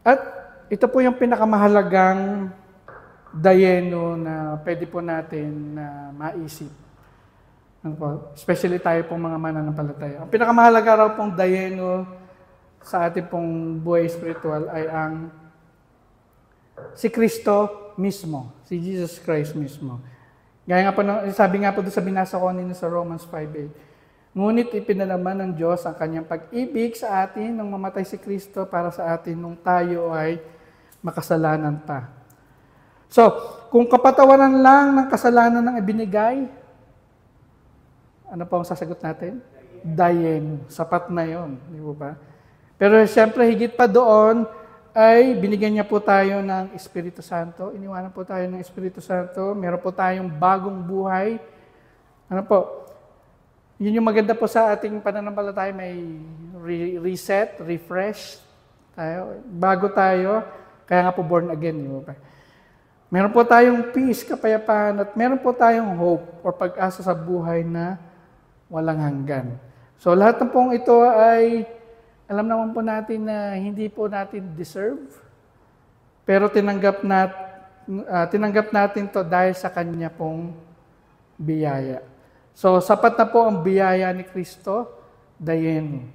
At ito po yung pinakamahalagang dayeno na pwede po natin na maisip. Ano po? Especially tayo pong mga mananampalataya. Ang pinakamahalaga raw pong dayeno sa ating pong buhay spiritual ay ang si Kristo mismo, si Jesus Christ mismo. Gaya nga po, sabi nga po doon sa binasa ko kanina sa Romans 5:8, ngunit ipinalaman ng Diyos ang kanyang pag-ibig sa atin nung mamatay si Kristo para sa atin nung tayo ay makasalanan pa. So, kung kapatawaran lang ng kasalanan ng ibinigay, ano pa ang sasagot natin? Dayeno. Sapat na yon, di ba? Pero siyempre, higit pa doon, ay binigyan niya po tayo ng Espiritu Santo. Iniwanan po tayo ng Espiritu Santo. Meron po tayong bagong buhay. Ano po? Yun yung maganda po sa ating pananampalataya, may reset, refresh tayo. Bago tayo, kaya nga po born again. Meron po tayong peace, kapayapaan, at meron po tayong hope or pag-asa sa buhay na walang hanggan. So lahat ng pong ito ay, alam naman po natin na hindi po natin deserve, pero tinanggap natin to dahil sa Kanya pong biyaya. So, sapat na po ang biyaya ni Kristo, dayeno.